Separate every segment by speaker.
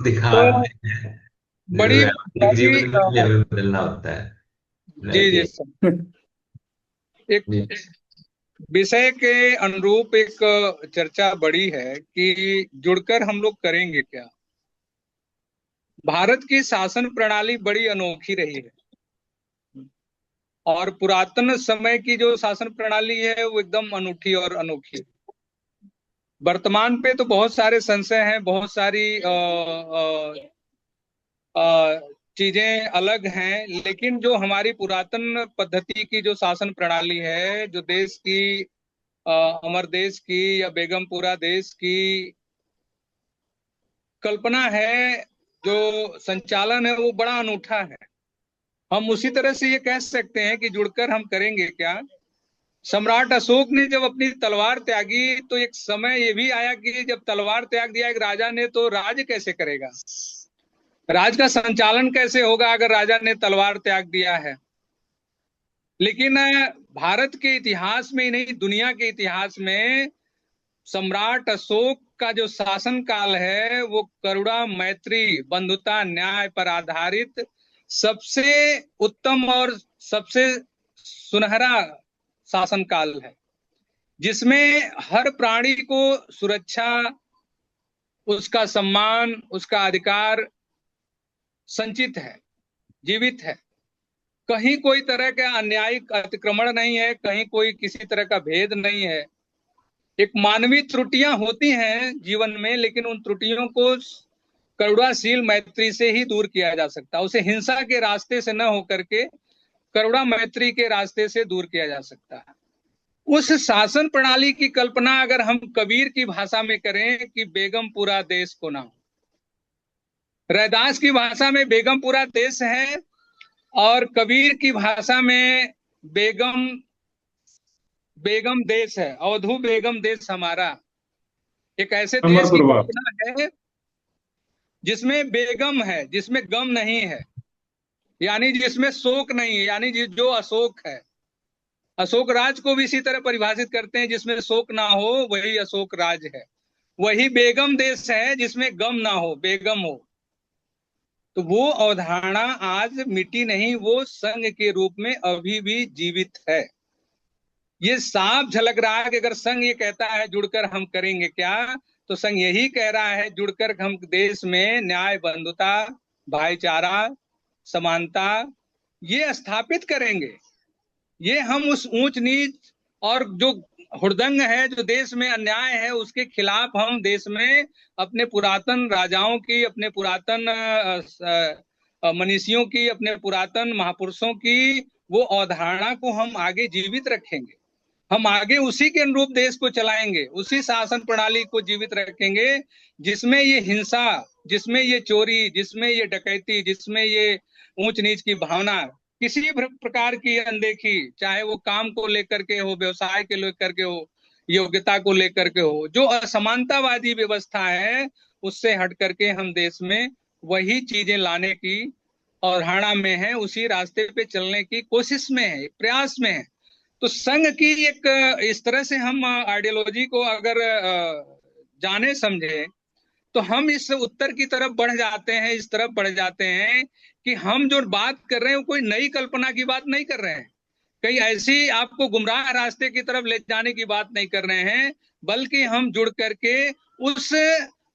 Speaker 1: दिखावा
Speaker 2: तो
Speaker 1: नहीं है।
Speaker 2: बड़ी
Speaker 1: व्यावहारिक
Speaker 2: प्यारी
Speaker 1: जीवन में भी हमें बदलना होता है।
Speaker 2: जी
Speaker 1: लाइक
Speaker 2: जी सर, एक
Speaker 1: जी।
Speaker 2: विषय के अनुरूप एक चर्चा बड़ी है कि जुड़कर हम लोग करेंगे क्या। भारत की शासन प्रणाली बड़ी अनोखी रही है, और पुरातन समय की जो शासन प्रणाली है वो एकदम अनूठी और अनोखी है। वर्तमान पे तो बहुत सारे संशय हैं, बहुत सारी चीजें अलग हैं, लेकिन जो हमारी पुरातन पद्धति की जो शासन प्रणाली है, जो देश की अ, हमारे देश की या बेगमपुरा देश की कल्पना है, जो संचालन है वो बड़ा अनूठा है। हम उसी तरह से ये कह सकते हैं कि जुड़कर हम करेंगे क्या। सम्राट अशोक ने जब अपनी तलवार त्यागी तो एक समय ये भी आया कि जब तलवार त्याग दिया एक राजा ने, तो राज कैसे करेगा, राज का संचालन कैसे होगा अगर राजा ने तलवार त्याग दिया है। लेकिन भारत के इतिहास में ही नहीं, दुनिया के इतिहास में सम्राट अशोक का जो शासन काल है वो करुणा, मैत्री, बंधुता, न्याय पर आधारित सबसे उत्तम और सबसे सुनहरा शासन काल है, जिसमें हर प्राणी को सुरक्षा, उसका सम्मान, उसका अधिकार संचित है, जीवित है। कहीं कोई तरह का अन्यायिक अतिक्रमण नहीं है, कहीं कोई किसी तरह का भेद नहीं है। एक मानवीय त्रुटियां होती हैं जीवन में, लेकिन उन त्रुटियों को करुणाशील मैत्री से ही दूर किया जा सकता है। उसे हिंसा के रास्ते से न होकर के करुणा मैत्री के रास्ते से दूर किया जा सकता है। उस शासन प्रणाली की कल्पना अगर हम कबीर की भाषा में करें कि बेगमपुरा देश को नाम, रैदास की भाषा में बेगमपुरा देश है, और कबीर की भाषा में बेगम बेगम देश है, अवधू बेगम देश हमारा। एक ऐसे देश की
Speaker 3: अमरपुरवा।
Speaker 2: कल्पना है जिसमें बेगम है, जिसमें गम नहीं है, यानी जिसमें शोक नहीं है, यानी जो अशोक है। अशोक राज को भी इसी तरह परिभाषित करते हैं, जिसमें शोक ना हो वही अशोक राज है। वही बेगम देश है जिसमें गम ना हो, बेगम हो। तो वो अवधारणा आज मिटी नहीं, वो संघ के रूप में अभी भी जीवित है। ये साफ झलक रहा है कि अगर संघ ये कहता है जुड़कर हम करेंगे क्या, तो संघ यही कह रहा है जुड़कर हम देश में न्याय, बंधुता, भाईचारा, समानता ये स्थापित करेंगे। ये हम उस ऊंच नीच और जो हुड़दंग है, जो देश में अन्याय है, उसके खिलाफ हम देश में अपने पुरातन राजाओं की, अपने पुरातन मनीषियों की, अपने पुरातन महापुरुषों की वो अवधारणा को हम आगे जीवित रखेंगे। हम आगे उसी के अनुरूप देश को चलाएंगे, उसी शासन प्रणाली को जीवित रखेंगे जिसमें ये हिंसा, जिसमें ये चोरी, जिसमें ये डकैती, जिसमें ये ऊंच नीच की भावना, किसी भी प्रकार की अनदेखी, चाहे वो काम को लेकर के हो, व्यवसाय के लेकर के हो, योग्यता को लेकर के हो, जो असमानतावादी व्यवस्था है उससे हट करके हम देश में वही चीजें लाने की अवधारणा में है, उसी रास्ते पे चलने की कोशिश में है, प्रयास में है। तो संघ की एक इस तरह से हम आइडियोलॉजी को अगर जाने समझे, तो हम इस उत्तर की तरफ बढ़ जाते हैं, इस तरफ बढ़ जाते हैं कि हम जो बात कर रहे हैं वो कोई नई कल्पना की बात नहीं कर रहे हैं, कहीं ऐसी आपको गुमराह रास्ते की तरफ ले जाने की बात नहीं कर रहे हैं, बल्कि हम जुड़ करके उस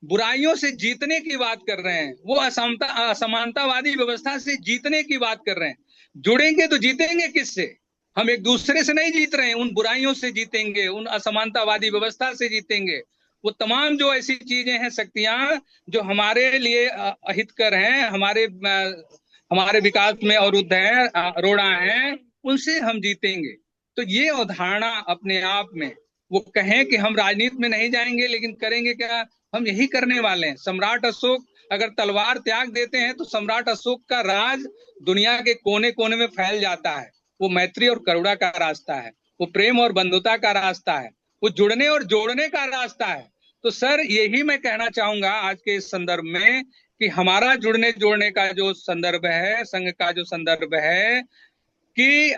Speaker 2: बुराइयों से जीतने की बात कर रहे हैं, वो असमानतावादी व्यवस्था से जीतने की बात कर रहे हैं। जुड़ेंगे तो जीतेंगे किससे? हम एक दूसरे से नहीं जीत रहे हैं, उन बुराइयों से जीतेंगे, उन असमानतावादी व्यवस्था से जीतेंगे। वो तमाम जो ऐसी चीजें हैं, शक्तियां जो हमारे लिए अहितकर हैं, हमारे विकास में अवरुद्ध हैं, रोड़ा हैं, उनसे हम जीतेंगे। तो ये अवधारणा अपने आप में, वो कहें कि हम राजनीति में नहीं जाएंगे लेकिन करेंगे क्या, हम यही करने वाले हैं। सम्राट अशोक अगर तलवार त्याग देते हैं तो सम्राट अशोक का राज दुनिया के कोने कोने में फैल जाता है। वो मैत्री और करुणा का रास्ता है, वो प्रेम और बंधुता का रास्ता है, वो जुड़ने और जोड़ने का रास्ता है। तो सर यही मैं कहना चाहूंगा आज के इस संदर्भ में कि हमारा जुड़ने जोड़ने का जो संदर्भ है, संघ का जो संदर्भ है कि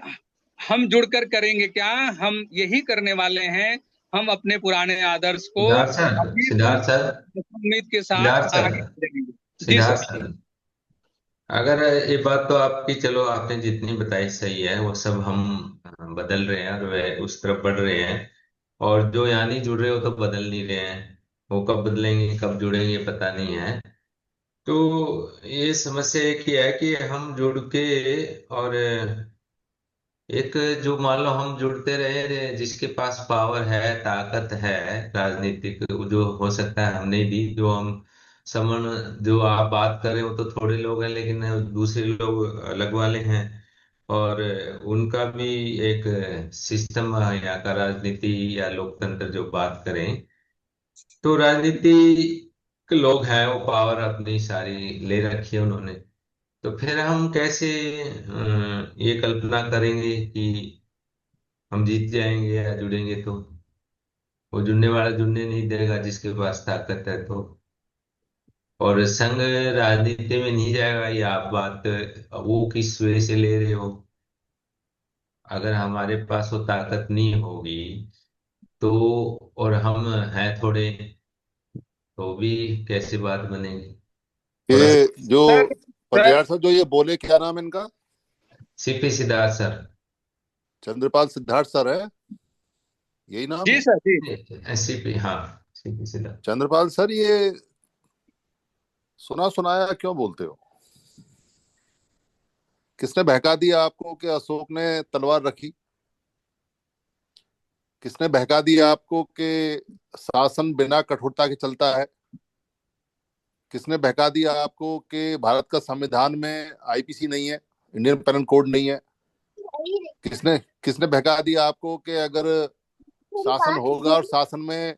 Speaker 2: हम जुड़कर करेंगे क्या, हम यही करने वाले हैं हम अपने पुराने आदर्श को अभी
Speaker 1: सिद्धार्थ सर,
Speaker 2: उम्मीद के साथ
Speaker 1: सिद्धार्थ सर,
Speaker 2: आगे बढ़ेंगे। जी
Speaker 1: सिद्धार्थ
Speaker 2: सर।
Speaker 1: सर, अगर ये बात तो आपकी, चलो आपने जितनी बताई सही है, वो सब हम बदल रहे हैं और वह उस तरफ बढ़ रहे हैं। और जो यहाँ नहीं जुड़ रहे हो तो बदल नहीं रहे हैं। वो कब बदलेंगे कब जुड़ेंगे पता नहीं है। तो ये समस्या एक ही है कि हम जुड़ के, और एक जो मान लो हम जुड़ते रहे, जिसके पास पावर है, ताकत है राजनीतिक, जो हो सकता है हमने दी, जो हम समन, जो आप बात कर रहे हो तो थोड़े लोग हैं, लेकिन दूसरे लोग अलग वाले हैं। और उनका भी एक सिस्टम, यहाँ का राजनीति या लोकतंत्र जो बात करें, तो राजनीति के लोग हैं, वो पावर अपनी सारी ले रखी है उन्होंने। तो फिर हम कैसे ये कल्पना करेंगे कि हम जीत जाएंगे या जुड़ेंगे? तो वो जुड़ने वाला जुड़ने नहीं देगा जिसके पास ताकत है। तो और संघ राजनीति में नहीं जाएगा, ये आप बात वो किस वजह से ले रहे हो? अगर हमारे पास वो ताकत नहीं होगी तो, और हम हैं थोड़े, तो भी कैसे बात बनेगी? थोड़ा
Speaker 3: ये जो
Speaker 2: सर सर
Speaker 3: पटियार साहब जो ये बोले, क्या नाम है इनका?
Speaker 1: CP Siddharth sir.
Speaker 3: Chandrapal Siddharth sir है, यही नाम
Speaker 2: जी
Speaker 3: है?
Speaker 2: सर जी।
Speaker 1: सीपी, हाँ, सीपी सिद्धार्थ।
Speaker 3: चंद्रपाल सर, ये सुना सुनाया क्यों बोलते हो? किसने बहका दिया आपको कि अशोक ने तलवार रखी? किसने बहका दिया आपको कि शासन बिना कठोरता के चलता है? किसने बहका दिया आपको कि भारत का संविधान में आईपीसी नहीं है, इंडियन पेनल कोड नहीं है? किसने किसने बहका दिया आपको कि अगर शासन होगा और शासन में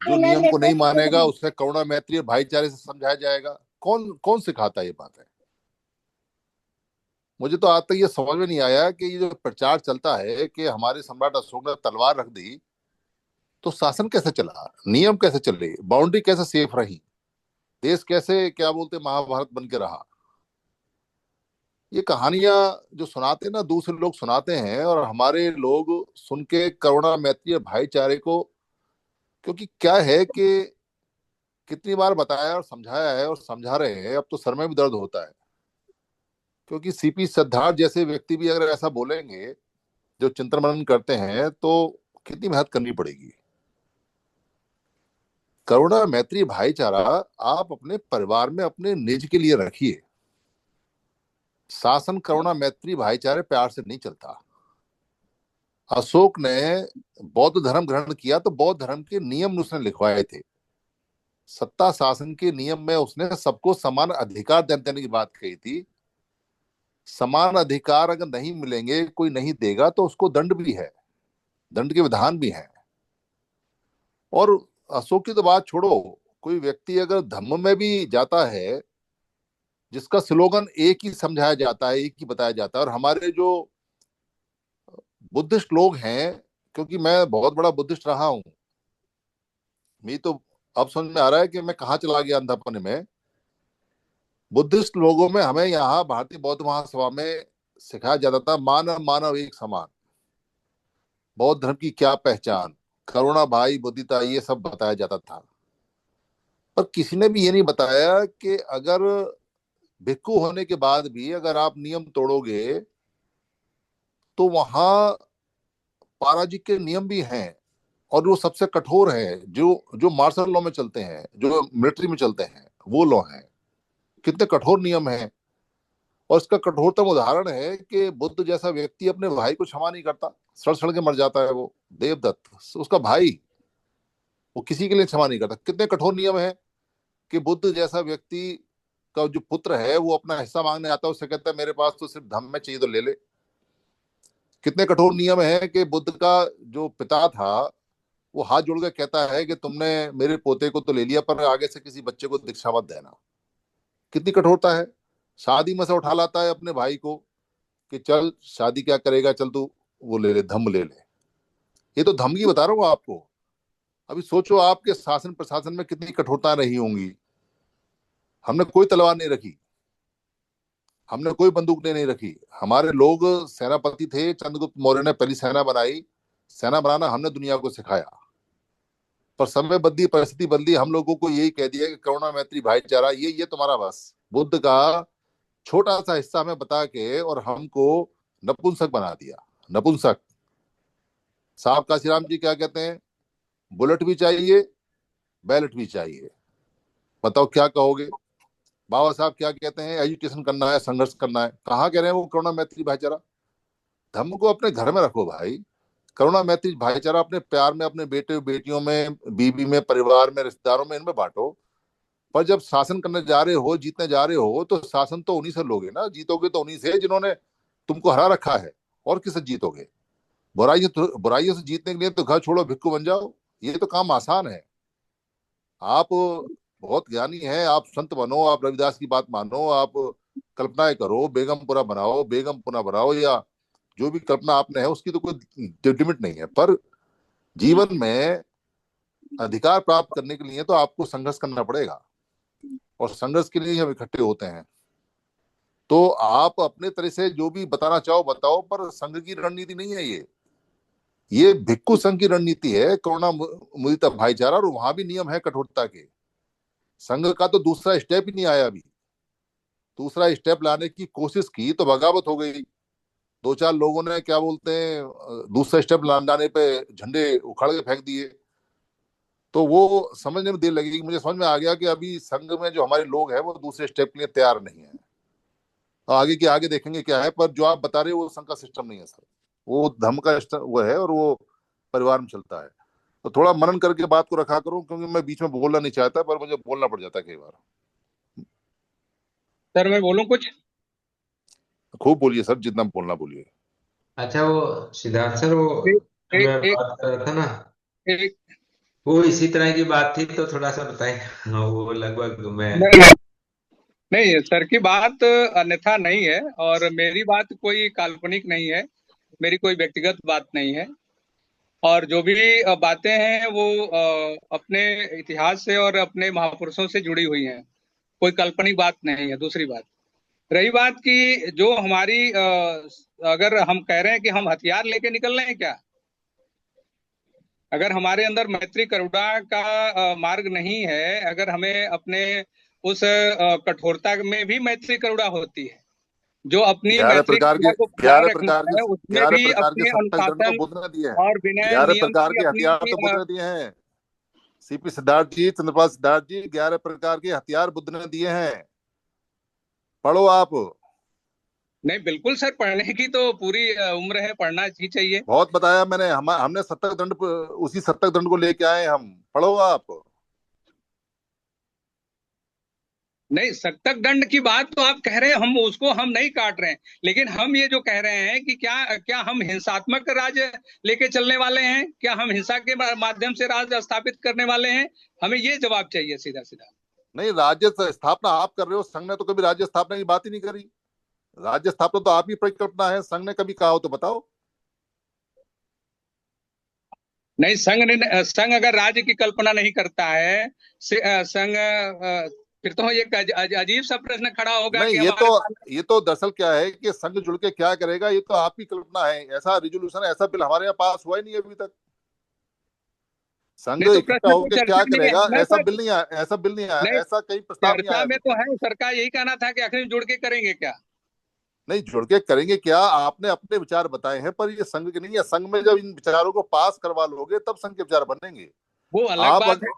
Speaker 3: जो नियम को नहीं मानेगा उसे करुणा, मैत्री और भाईचारे से समझाया जाएगा? कौन कौन सिखाता है ये बात है? मुझे तो आज तक ये समझ में नहीं आया कि ये जो प्रचार चलता है कि हमारे सम्राट अशोक ने तलवार रख दी, तो शासन कैसे चला, नियम कैसे चले, बाउंड्री कैसे सेफ रही, देश कैसे, क्या बोलते, महाभारत बन के रहा? ये कहानियां जो सुनाते हैं ना, दूसरे लोग सुनाते हैं, और हमारे लोग सुन के करुणा, मैत्री और भाईचारे को, क्योंकि क्या है कि कितनी बार बताया और समझाया है और समझा रहे हैं, अब तो सर में भी दर्द होता है। क्योंकि सीपी सिद्धार्थ जैसे व्यक्ति भी अगर ऐसा बोलेंगे, जो चिंतन मनन करते हैं, तो कितनी मेहनत करनी पड़ेगी। करुणा, मैत्री, भाईचारा आप अपने परिवार में अपने निज के लिए रखिए। शासन करुणा, मैत्री, भाईचारे, प्यार से नहीं चलता। अशोक ने बौद्ध धर्म ग्रहण किया तो बौद्ध धर्म के नियम उसने लिखवाए थे। सत्ता शासन के नियम में उसने सबको समान अधिकार देने की बात कही थी। समान अधिकार अगर नहीं मिलेंगे, कोई नहीं देगा, तो उसको दंड भी है, दंड के विधान भी हैं। और अशोक की तो बात छोड़ो, कोई व्यक्ति अगर धम्म में भी जाता है, जिसका स्लोगन एक ही समझाया जाता है, एक ही बताया जाता है, और हमारे जो बुद्धिस्ट लोग हैं, क्योंकि मैं बहुत बड़ा बुद्धिस्ट रहा हूं, मैं तो अब समझ में आ रहा है कि मैं कहाँ चला गया अंधापन में। बुद्धिस्ट लोगों में हमें यहाँ भारतीय बौद्ध महासभा में सिखाया जाता था, मानव मानव एक समान, बौद्ध धर्म की क्या पहचान, करुणा, भाई, बुद्धिता, ये सब बताया जाता था। पर किसी ने भी ये नहीं बताया कि अगर भिक्खु होने के बाद भी अगर आप नियम तोड़ोगे, तो वहां पाराजिक के नियम भी हैं, और वो सबसे कठोर है, जो जो मार्शल लॉ में चलते हैं, जो मिलिट्री में चलते हैं, वो लॉ हैं। कितने कठोर नियम हैं। और इसका कठोरतम उदाहरण है कि बुद्ध जैसा व्यक्ति अपने भाई को क्षमा नहीं करता, सड़ सड़ के मर जाता है वो, देवदत्त उसका भाई, वो किसी के लिए क्षमा नहीं करता। कितने कठोर नियम है कि बुद्ध जैसा व्यक्ति का जो पुत्र है, वो अपना हिस्सा मांगने आता है, उससे कहता है मेरे पास तो सिर्फ धम्म में चाहिए तो ले ले। कितने कठोर नियम है कि बुद्ध का जो पिता था, वो हाथ जोड़ के कहता है कि तुमने मेरे पोते को तो ले लिया, पर आगे से किसी बच्चे को दीक्षा मत देना। कितनी कठोरता है। शादी में से उठा लाता है अपने भाई को कि चल शादी क्या करेगा, चल तू वो ले ले, धम्म ले ले। ये तो धम्म की बता रहा हूँ आपको। अभी सोचो आपके शासन प्रशासन में कितनी कठोरता रही होंगी। हमने कोई तलवार नहीं रखी, हमने कोई बंदूक नहीं रखी। हमारे लोग सेनापति थे, चंद्रगुप्त मौर्य ने पहली सेना बनाई। सेना बनाना हमने दुनिया को सिखाया। पर समय बदली, परिस्थिति बदली, हम लोगों को यही कह दिया कि करुणा मैत्री भाईचारा ये तुम्हारा बस। बुद्ध का छोटा सा हिस्सा हमें बता के और हमको नपुंसक बना दिया, नपुंसक। साहब काशीराम जी क्या कहते हैं? बुलेट भी चाहिए, बैलेट भी चाहिए। बताओ क्या कहोगे? बाबा साहब क्या कहते हैं? एजुकेशन करना है, संघर्ष करना है। कहाँ कह रहे हैं वो करुणा मैत्री भाईचारा? धर्म को अपने घर में रखो भाई। करुणा मैत्री भाईचारा अपने प्यार में, अपने बेटे बेटियों में, बीवी में, परिवार में, रिश्तेदारों में, इनमें बांटो। पर जब शासन करने जा रहे हो, जीतने जा रहे हो, तो शासन तो उन्हीं से लोगे ना। जीतोगे तो उन्हीं से जिन्होंने तुमको हरा रखा है। और किससे जीतोगे? बुराइयों से जीतने के लिए तो घर छोड़ो, भिक्खु बन जाओ। ये तो काम आसान है। आप बहुत ज्ञानी हैं, आप संत बनो, आप रविदास की बात मानो, आप कल्पनाएं करो, बेगमपुरा बनाओ, बेगमपुरा बनाओ, या जो भी कल्पना आपने है उसकी तो कोई लिमिट नहीं है। पर जीवन में अधिकार प्राप्त करने के लिए तो आपको संघर्ष करना पड़ेगा, और संघर्ष के लिए हम इकट्ठे होते हैं। तो आप अपने तरह से जो भी बताना चाहो बताओ, पर संघ की रणनीति नहीं है ये भिक्खु संघ की रणनीति है, करुणा मुदिता भाईचारा। और वहां भी नियम है कठोरता के। संघ का तो दूसरा स्टेप ही नहीं आया अभी। दूसरा स्टेप लाने की कोशिश की तो बगावत हो गई। दो चार लोगों ने क्या बोलते हैं, दूसरा स्टेप लाने पे झंडे उखाड़ के फेंक दिए। तो वो समझने में देर लगेगी। मुझे समझ में आ गया कि अभी संघ में जो हमारे लोग हैं वो दूसरे स्टेप के लिए तैयार नहीं है। तो आगे के आगे देखेंगे क्या है। पर जो आप बता रहे हो वो संघ का सिस्टम नहीं है सर, वो धर्म का वो है, और वो परिवार में चलता है। तो थोड़ा मनन करके बात को रखा करूं, क्योंकि मैं बीच में बोलना नहीं चाहता, पर मुझे बोलना पड़ जाता है कई बार।
Speaker 2: सर मैं बोलूं कुछ?
Speaker 3: खूब बोलिए सर, जितना बोलना बोलिए।
Speaker 1: अच्छा, वो सिद्धार्थ सर, वो
Speaker 2: एक
Speaker 1: जो मैं
Speaker 2: एक एक,
Speaker 1: बात कर रहा था ना,
Speaker 2: एक
Speaker 1: वो इसी तरह की बात थी, तो थोड़ा सा बताएं। हाँ, वो लगभग मैं।
Speaker 2: नहीं, नहीं सर की बात अन्यथा नहीं है, और मेरी बात कोई काल्पनिक नहीं है, मेरी कोई व्यक्तिगत बात नहीं है। और जो भी बातें हैं वो अपने इतिहास से और अपने महापुरुषों से जुड़ी हुई हैं, कोई काल्पनिक बात नहीं है। दूसरी बात, रही बात कि जो हमारी अगर हम कह रहे हैं कि हम हथियार लेके निकल रहे हैं क्या, अगर हमारे अंदर मैत्री करुणा का मार्ग नहीं है, अगर हमें अपने उस कठोरता में भी मैत्री करुणा होती है, जो अपनी
Speaker 3: ग्यारह
Speaker 2: मैत्री
Speaker 3: प्रकार के
Speaker 2: करुणा को बचाए
Speaker 3: ग्यारह
Speaker 2: रखना
Speaker 3: प्रकार के
Speaker 2: है, उसमें
Speaker 3: ग्यारह
Speaker 2: भी
Speaker 3: प्रकार के
Speaker 2: अपने
Speaker 3: सत्ता दंड तो
Speaker 2: अनुशासन
Speaker 3: बुद्ध ने दिए हैं।
Speaker 2: और विनय
Speaker 3: 11
Speaker 2: नियम
Speaker 3: प्रकार
Speaker 2: की
Speaker 3: के हथियार
Speaker 2: अपनी
Speaker 3: तो बुद्ध ने दिए हैं। सीपी सिद्धार्थ जी, चंद्रपाल सिद्धार्थ जी, 11 प्रकार के हथियार बुद्ध ने दिए हैं। पढ़ो आप।
Speaker 2: नहीं बिल्कुल सर, पढ़ने की तो पूरी उम्र है, पढ़ना ही चाहिए।
Speaker 3: बहुत बताया मैंने। हमने सत्तक दंड उसी सत्तक दंड को लेके आए हम। पढ़ो आप।
Speaker 2: नहीं, सख्तक दंड की बात तो आप कह रहे हैं, हम उसको हम नहीं काट रहे हैं, लेकिन हम ये जो कह रहे हैं कि क्या क्या हम हिंसात्मक राज लेके चलने वाले हैं? क्या हम हिंसा के माध्यम से राज स्थापित करने वाले हैं? हमें ये जवाब चाहिए सीधा सीधा।
Speaker 3: नहीं, राज्य स्थापना आप कर रहे हो, संघ ने तो कभी राज्य स्थापना की बात ही नहीं करी। राज्य स्थापना तो आप ही परिकल्पना है, संघ ने कभी कहा हो तो बताओ।
Speaker 2: नहीं, संघ अगर राज्य की कल्पना नहीं करता है, संघ फिर तो एक अजीब सा प्रश्न खड़ा होगा
Speaker 3: नहीं,
Speaker 2: कि
Speaker 3: ये तो
Speaker 2: हमारे पास।
Speaker 3: ये तो दरअसल क्या है कि संघ जुड़ के क्या करेगा, ये तो आपकी कल्पना है। ऐसा रिजोल्यूशन, ऐसा बिल हमारे यहाँ पास हुआ ही नहीं अभी तक। संघ
Speaker 2: नहीं तो
Speaker 3: इकट्ठा
Speaker 2: प्रश्न तो
Speaker 3: होकर क्या
Speaker 2: चर्चा में
Speaker 3: करेगा,
Speaker 2: है ना
Speaker 3: ऐसा
Speaker 2: सर।
Speaker 3: बिल नहीं आया, ऐसा बिल नहीं आया,
Speaker 2: नहीं,
Speaker 3: ऐसा कहीं प्रस्ताव नहीं आया
Speaker 2: चर्चा में
Speaker 3: अभी
Speaker 2: तो
Speaker 3: तक।
Speaker 2: है, सरकार यही कहना था कि आखिर जुड़ के करेंगे क्या।
Speaker 3: नहीं, जुड़ के करेंगे क्या, आपने अपने विचार बताए हैं, पर ये संघ के नहीं है। संघ में जब इन विचारों को पास करवा लोगे तब संघ के विचार बनेंगे।
Speaker 2: वो अलग
Speaker 3: आप
Speaker 2: बात है।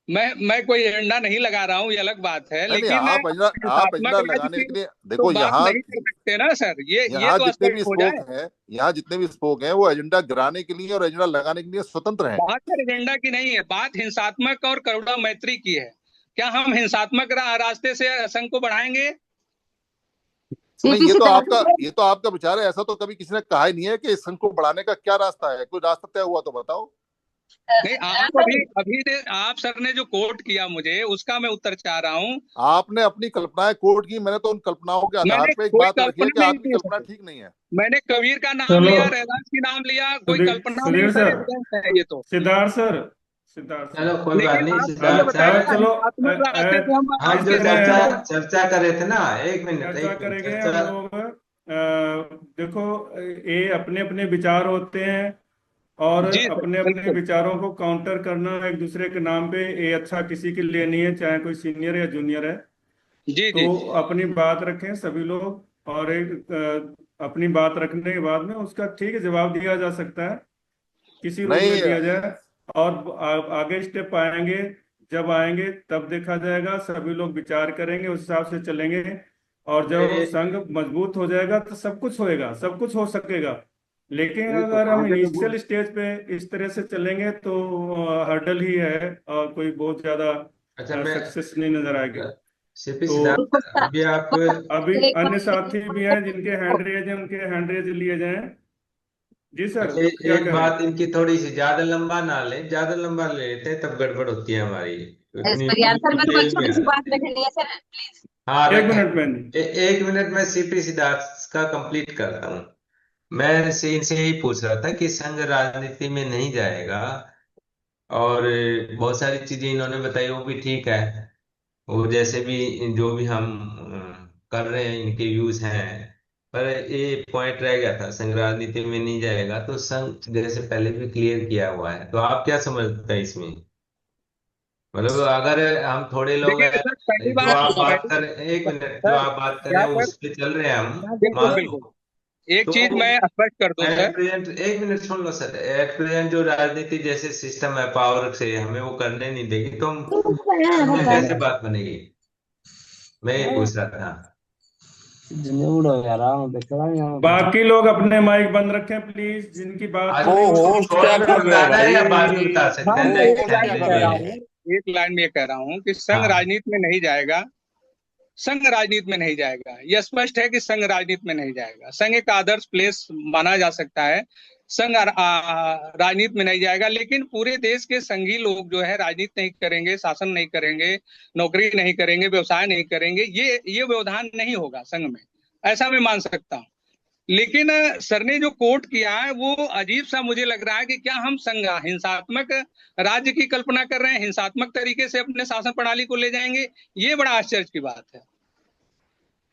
Speaker 2: मैं कोई एजेंडा नहीं लगा रहा हूँ, ये अलग बात है,
Speaker 3: नहीं, नहीं,
Speaker 2: लेकिन
Speaker 3: आप
Speaker 2: हिंसात्मक
Speaker 3: एजेंडा
Speaker 2: राज्य
Speaker 3: लगाने
Speaker 2: की
Speaker 3: के लिए
Speaker 2: तो
Speaker 3: देखो
Speaker 2: बात
Speaker 3: यहाँ।
Speaker 2: नहीं कर सकते ना सर, ये
Speaker 3: यहाँ
Speaker 2: तो
Speaker 3: जितने भी
Speaker 2: स्पष्ट हो
Speaker 3: स्पोक
Speaker 2: जाए।
Speaker 3: हैं, यहाँ जितने भी स्पोक हैं वो एजेंडा गिराने के लिए और एजेंडा लगाने के लिए स्वतंत्र हैं।
Speaker 2: बात सर एजेंडा की नहीं है, बात हिंसात्मक और करुणा मैत्री की है। क्या हम हिंसात्मक रास्ते से संघ को बढ़ाएंगे?
Speaker 3: नहीं,
Speaker 4: सीपी सिद्धार्थ
Speaker 3: ये तो आपका विचार है। ऐसा तो कभी किसी ने कहा ही नहीं है कि इस संघ को बढ़ाने का क्या रास्ता है। कोई रास्ता तय हुआ तो बताओ।
Speaker 2: नहीं, आप अभी अभी आप सर ने जो कोट किया मुझे, उसका मैं उत्तर चाह रहा हूँ।
Speaker 3: आपने अपनी कल्पनाएं कोट की, मैंने तो उन कल्पनाओं के आधार
Speaker 2: मैंने
Speaker 3: पर एक
Speaker 2: कोई
Speaker 3: बात रखी है
Speaker 2: कल्पना
Speaker 3: कि
Speaker 2: नहीं
Speaker 3: आपकी
Speaker 2: की
Speaker 3: कल्पना
Speaker 2: सर,
Speaker 3: ठीक नहीं है।
Speaker 2: मैंने कबीर का नाम
Speaker 4: चलो
Speaker 2: लिया, रैदास की नाम लिया, कोई कल्पना नहीं
Speaker 4: सुधीर
Speaker 2: सर,
Speaker 4: सर,
Speaker 2: एविडेंस है ये तो।
Speaker 4: सिद्धार्थ
Speaker 1: चलो,
Speaker 4: सर,
Speaker 1: कोई बात
Speaker 2: लेकिन
Speaker 1: नहीं
Speaker 2: आप मुझे
Speaker 1: सिद्धार्थ
Speaker 2: बताइए
Speaker 1: सर।
Speaker 2: ना,
Speaker 4: चलो
Speaker 2: हिंसात्मक रास्ते से हम
Speaker 1: हम जो
Speaker 2: आगे
Speaker 4: इसमें
Speaker 1: चर्चा
Speaker 2: बढ़ेंगे?
Speaker 1: चर्चा कर रहे थे ना, एक मिनट
Speaker 4: चर्चा
Speaker 1: एक मिनट
Speaker 4: करेंगे हम
Speaker 1: चर्चा।
Speaker 4: लोग। देखो, ये अपने अपने विचार होते हैं, और
Speaker 2: जी सर,
Speaker 4: अपने अपने
Speaker 2: बिल्कुल।
Speaker 4: विचारों को काउंटर करना एक दूसरे के नाम पे, ये अच्छा किसी के लिए नहीं है, चाहे कोई सीनियर या जूनियर है।
Speaker 2: जी
Speaker 4: तो
Speaker 2: जी।
Speaker 4: अपनी बात रखें सभी लोग, और एक अपनी बात रखने के बाद में उसका ठीक है जवाब दिया जा सकता है, किसी रूप में
Speaker 3: नहीं
Speaker 4: दिया जाए। और आगे स्टेप आएंगे, जब आएंगे तब देखा जाएगा, सभी लोग विचार करेंगे, उस हिसाब से चलेंगे। और जब
Speaker 1: ये
Speaker 4: संघ मजबूत हो जाएगा तो सब कुछ होएगा, सब कुछ हो सकेगा। लेकिन
Speaker 1: ये तो
Speaker 4: अगर हम
Speaker 1: आगे तो
Speaker 4: इनिशियल स्टेज पे इस तरह से चलेंगे तो हर्डल ही है, और कोई बहुत ज्यादा
Speaker 1: अच्छा मैं
Speaker 4: सक्सेस नहीं नजर आएगी।
Speaker 1: सीपी
Speaker 4: तो
Speaker 1: सिद्धार्थ अभी आप
Speaker 4: अभी अन्य साथी भी हैं जिनके हैंड रेज हैं, उनके हैंड रेज लिए जाएं। जी सर,
Speaker 1: अच्छा
Speaker 4: क्या
Speaker 1: एक
Speaker 4: कह रहे
Speaker 1: बात
Speaker 4: हैं?
Speaker 1: इनकी थोड़ी सी ज्यादा लंबा ना ले, ज्यादा लंबा ले लेते हैं तब गड़बड़ होती है हमारी, इतनी
Speaker 5: सर यार, सर मेरे को एक
Speaker 1: डिटेल में
Speaker 5: छोटी सी
Speaker 1: आ
Speaker 5: बात
Speaker 1: जाते हैं।
Speaker 5: रखनी है सर, प्लीज।
Speaker 1: हाँ
Speaker 4: एक
Speaker 1: रखें।
Speaker 4: मिनट में।
Speaker 1: 1 मिनट में सीपी सिद्धार्थ का कंप्लीट करता हूँ। मैं से इनसे यही पूछ रहा था कि संघ राजनीति में नहीं जाएगा, और बहुत सारी चीजें इन्होंने बताई वो भी ठीक है। वो जैसे भी जो भी हम कर रहे हैं इनके व्यूज हैं, पर ये पॉइंट रह गया था संघ राजनीति में नहीं जाएगा, तो संघ जैसे पहले भी क्लियर किया हुआ है, तो आप क्या समझते हैं इसमें? मतलब अगर हम थोड़े लोग
Speaker 2: देखिए
Speaker 1: हैं,
Speaker 2: सर, पहली
Speaker 1: जो
Speaker 2: बात,
Speaker 1: आप बात
Speaker 2: पहली
Speaker 1: कर, 1 मिनट, जो
Speaker 2: सर,
Speaker 1: आप बात कर रहे
Speaker 2: क्या
Speaker 1: हैं
Speaker 2: सर,
Speaker 1: उस पे चल रहे हैं हम,
Speaker 2: बिल्कुल
Speaker 1: मान लो।
Speaker 2: बिल्कुल। एक चीज
Speaker 1: तो
Speaker 2: मैं स्पष्ट कर दूं sir.
Speaker 1: At present, 1 minute soon low sir, at present जो राजनीति जैसे सिस्टम है पावर से हमें वो करने नहीं देगी, तो हम में कैसे बात बनेगी? मैं ये पूछ रहा था।
Speaker 4: बाकी लोग अपने माइक बंद रखें प्लीज, जिनकी बात
Speaker 1: आज
Speaker 4: करनी
Speaker 1: इसको
Speaker 4: होती
Speaker 1: शॉर्ट में बताना है या बाद में बता सकते
Speaker 2: हाँ,
Speaker 1: हैं
Speaker 2: मैं
Speaker 1: नेक्स्ट
Speaker 2: एक
Speaker 1: टाइम
Speaker 2: लाइन में
Speaker 1: पे
Speaker 2: कह रहा
Speaker 1: जो
Speaker 2: हूँ, एक लाइन में ये कह रहा हूँ कि संघ
Speaker 1: हाँ
Speaker 2: राजनीति में नहीं जाएगा। संघ राजनीति में नहीं जाएगा, यह स्पष्ट है कि संघ राजनीति में नहीं जाएगा। संघ एक आदर्श प्लेस माना जा सकता है, संघ राजनीति में नहीं जाएगा। लेकिन पूरे देश के संघी लोग जो है राजनीति नहीं करेंगे, शासन नहीं करेंगे, नौकरी नहीं करेंगे, व्यवसाय नहीं करेंगे, ये व्यवधान नहीं होगा संघ में, ऐसा मैं मान सकता हूँ। लेकिन सर ने जो कोट किया है वो अजीब सा मुझे लग रहा है कि क्या हम संघ हिंसात्मक राज्य की कल्पना कर रहे हैं, हिंसात्मक तरीके से अपने शासन प्रणाली को ले जाएंगे? ये बड़ा आश्चर्य की बात है।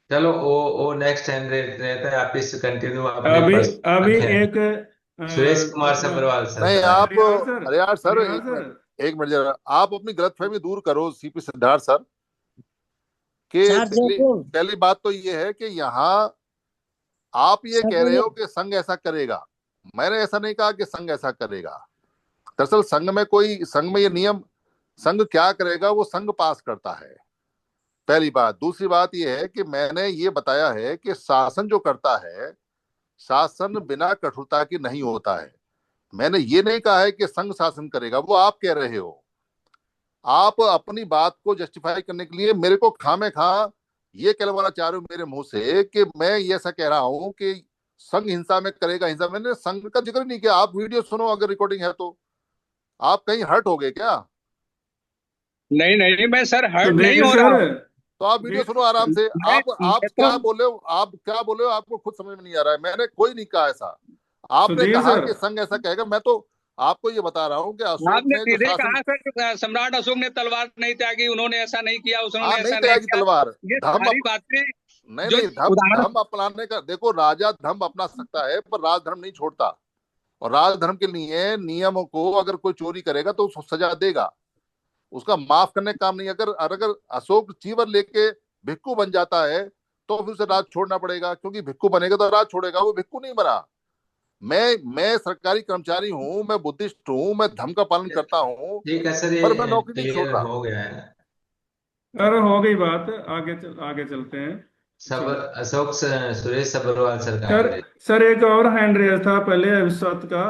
Speaker 1: चलो वो नेक्स्ट टाइम रहता है, आप इस कंटिन्यू अपने
Speaker 4: अभी
Speaker 1: प्रश्न
Speaker 4: अभी
Speaker 1: रखें।
Speaker 4: एक
Speaker 1: सुरेश कुमार
Speaker 4: अपना
Speaker 1: सब्रवाल सर
Speaker 3: नहीं,
Speaker 1: का है।
Speaker 3: आप
Speaker 4: हरियार सर,
Speaker 3: अरे यार सर,
Speaker 4: हरियार
Speaker 3: एक
Speaker 4: सर।
Speaker 3: मिनट, एक मिनट जरा, आप अपनी गलतफहमी दूर करो सीपी सिद्धार्थ सर। कि पहली पहली बात तो ये है कि यहाँ आप ये कह रहे हो कि संघ ऐसा करेगा। मैंने ऐसा नहीं कहा कि संघ ऐसा करेगा। दरअसल संघ में ये नियम, संघ क्या करेगा वो संघ पास करता है, पहली बात। दूसरी बात ये है कि मैंने ये बताया है कि शासन जो करता है, शासन बिना कठोरता की नहीं होता है। मैंने ये नहीं कहा है कि संघ शासन करेगा, वो आप कह रहे हो। आप अपनी बात को जस्टिफाई करने के लिए मेरे को खामे खा ये कहलवाना चाह रहे हो मेरे मुंह से कि मैं ये ऐसा कह रहा हूं कि संघ हिंसा में करेगा। हिंसा, मैंने संघ का जिक्र नहीं किया। आप वीडियो सुनो, अगर रिकॉर्डिंग है तो। आप कहीं हर्ट हो गए क्या?
Speaker 2: नहीं नहीं, मैं सर
Speaker 4: तो
Speaker 2: हर्ट नहीं
Speaker 4: देखिए
Speaker 2: हो रहा
Speaker 4: सर,
Speaker 2: हूँ।
Speaker 3: तो आप वीडियो सुनो आराम से। आप
Speaker 2: मैं
Speaker 3: क्या
Speaker 2: तो
Speaker 3: बोले हो, आप क्या बोले हो, आपको खुद समझ में नहीं आ रहा है। मैंने कोई नहीं कहा ऐसा। आपने
Speaker 4: सुधीर
Speaker 3: कहा
Speaker 4: सर,
Speaker 3: कि संघ ऐसा कहेगा। मैं तो आपको ये बता रहा हूँ कि अशोक
Speaker 2: आपने
Speaker 3: ने जो
Speaker 2: सीधे
Speaker 3: शासन,
Speaker 2: कहा सर कि सम्राट अशोक ने तलवार नहीं त्यागी, उन्होंने ऐसा नहीं किया,
Speaker 3: हाँ,
Speaker 2: उन्होंने
Speaker 3: नहीं
Speaker 2: ऐसा नहीं
Speaker 3: त्यागी
Speaker 2: किया।
Speaker 3: तलवार।
Speaker 2: ये
Speaker 3: धम
Speaker 2: सारी बातें
Speaker 3: नहीं
Speaker 2: जो
Speaker 3: नहीं, धम
Speaker 2: उदाहरण।
Speaker 3: धम अपनाने का देखो, राजा धम अपना सकता है पर राजधर्म नहीं छोड़ता। और राजधर्म के लिए नियमों को, अगर कोई चोरी करेगा तो उसको सजा देगा, उसका माफ करने का काम नहीं। अगर अगर अशोक चीवर लेके भिक्खू बन जाता है तो फिर उसे राज छोड़ना पड़ेगा, क्योंकि भिक्खू बनेगा तो राज छोड़ेगा। वो भिक्खू नहीं बना। मैं सरकारी कर्मचारी हूँ, मैं बुद्धिस्ट हूँ, मैं धर्म का पालन करता हूँ,
Speaker 1: ठीक है सर,
Speaker 3: पर मैं
Speaker 1: ये
Speaker 3: नौकरी नहीं छोड़
Speaker 1: क्लियर
Speaker 3: रहा।
Speaker 1: हो गया है।
Speaker 4: अरे हो गई बात, आगे चलते हैं।
Speaker 1: सब
Speaker 4: चलो
Speaker 1: अशोक सुरेश सब्रवाल सर का
Speaker 4: सर,
Speaker 1: है।
Speaker 4: सर एक और हैंड रेज था पहले विश्वत का।